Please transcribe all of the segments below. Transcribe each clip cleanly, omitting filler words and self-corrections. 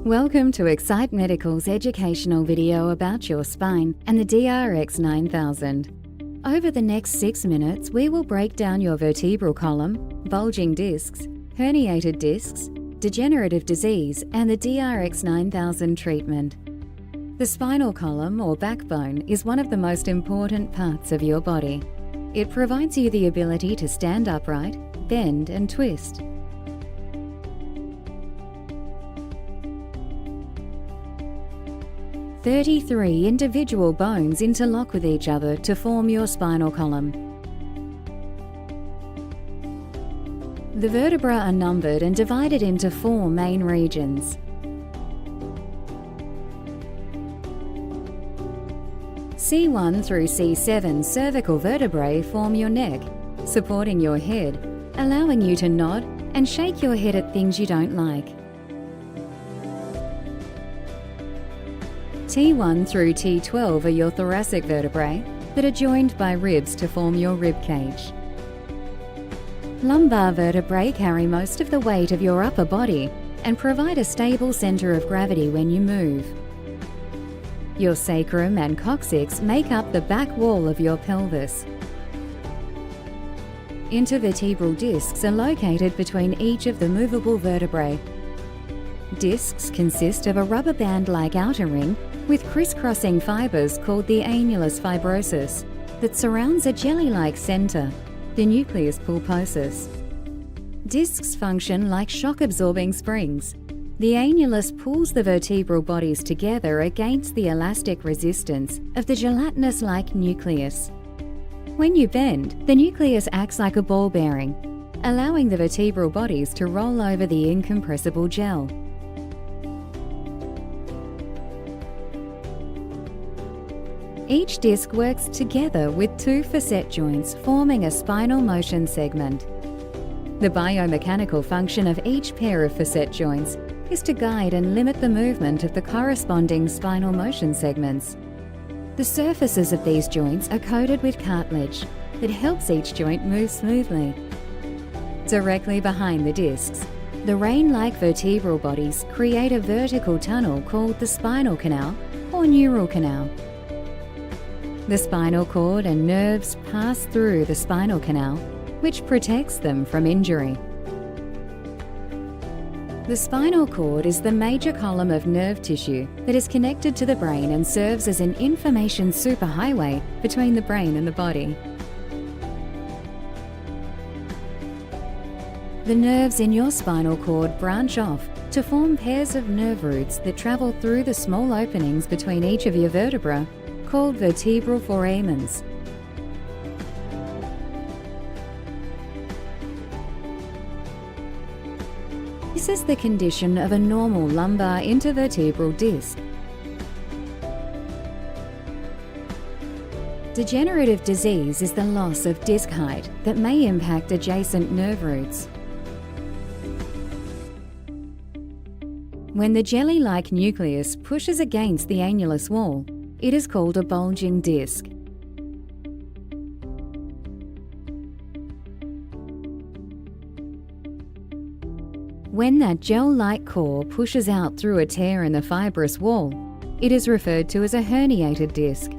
Welcome to Excite Medical's educational video about your spine and the DRX9000. Over the next 6 minutes, we will break down your vertebral column, bulging discs, herniated discs, degenerative disease, and the DRX9000 treatment. The spinal column, or backbone, is one of the most important parts of your body. It provides you the ability to stand upright, bend, and twist. "33 individual bones interlock with each other to form your spinal column. The vertebrae are numbered and divided into 4 main regions. C1 through C7 cervical vertebrae form your neck, supporting your head, allowing you to nod and shake your head at things you don't like. T1 through T12 are your thoracic vertebrae that are joined by ribs to form your rib cage. Lumbar vertebrae carry most of the weight of your upper body and provide a stable center of gravity when you move. Your sacrum and coccyx make up the back wall of your pelvis. Intervertebral discs are located between each of the movable vertebrae. Discs consist of a rubber band-like outer ring with crisscrossing fibers called the annulus fibrosus that surrounds a jelly-like center, the nucleus pulposus. Discs function like shock-absorbing springs. The annulus pulls the vertebral bodies together against the elastic resistance of the gelatinous-like nucleus. When you bend, the nucleus acts like a ball bearing, allowing the vertebral bodies to roll over the incompressible gel. Each disc works together with 2 facet joints forming a spinal motion segment. The biomechanical function of each pair of facet joints is to guide and limit the movement of the corresponding spinal motion segments. The surfaces of these joints are coated with cartilage that helps each joint move smoothly. Directly behind the discs, the rain-like vertebral bodies create a vertical tunnel called the spinal canal or neural canal. The spinal cord and nerves pass through the spinal canal, which protects them from injury. The spinal cord is the major column of nerve tissue that is connected to the brain and serves as an information superhighway between the brain and the body. The nerves in your spinal cord branch off to form pairs of nerve roots that travel through the small openings between each of your vertebrae, called vertebral foramens. This is the condition of a normal lumbar intervertebral disc. Degenerative disease is the loss of disc height that may impact adjacent nerve roots. When the jelly-like nucleus pushes against the annulus wall, it is called a bulging disc. When that gel-like core pushes out through a tear in the fibrous wall, it is referred to as a herniated disc.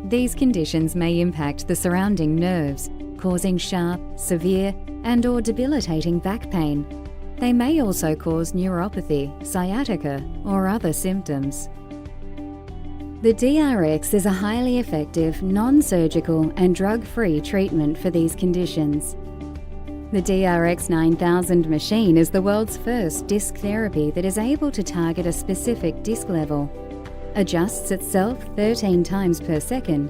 These conditions may impact the surrounding nerves, causing sharp, severe, and/or debilitating back pain. They may also cause neuropathy, sciatica, or other symptoms. The DRX is a highly effective, non-surgical and drug-free treatment for these conditions. The DRX9000 machine is the world's first disc therapy that is able to target a specific disc level, adjusts itself 13 times per second,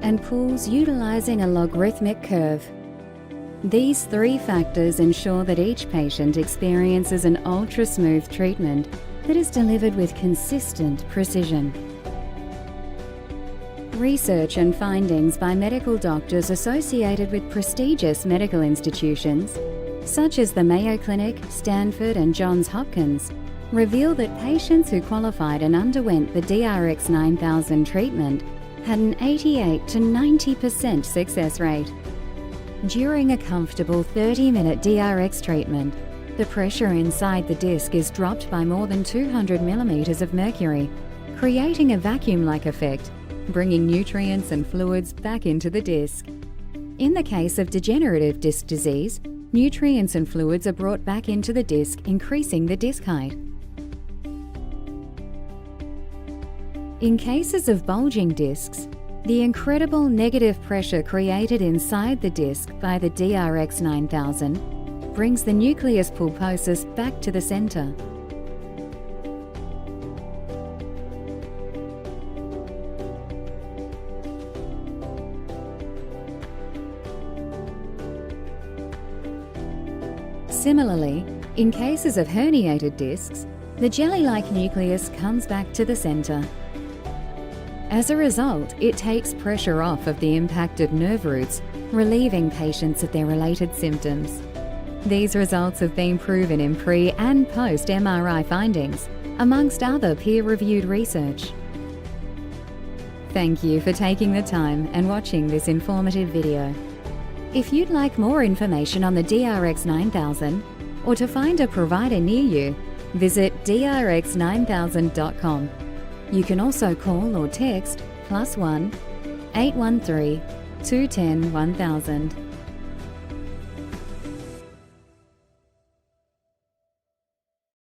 and pulls utilizing a logarithmic curve. These 3 factors ensure that each patient experiences an ultra-smooth treatment that is delivered with consistent precision. Research and findings by medical doctors associated with prestigious medical institutions, such as the Mayo Clinic, Stanford, and Johns Hopkins, reveal that patients who qualified and underwent the DRX9000 treatment had an 88 to 90% success rate. During a comfortable 30-minute DRX treatment, The pressure inside the disc is dropped by more than 200 millimeters of mercury, creating a vacuum-like effect, bringing nutrients and fluids back into the disc. In the case of degenerative disc disease, nutrients and fluids are brought back into the disc, increasing the disc height. In cases of bulging discs, the incredible negative pressure created inside the disc by the DRX9000 brings the nucleus pulposus back to the center. Similarly, in cases of herniated discs, the jelly-like nucleus comes back to the center. As a result, it takes pressure off of the impacted nerve roots, relieving patients of their related symptoms. These results have been proven in pre- and post-MRI findings, amongst other peer-reviewed research. Thank you for taking the time and watching this informative video. If you'd like more information on the DRX9000 or to find a provider near you, visit drx9000.com. You can also call or text +1 813 210 1000.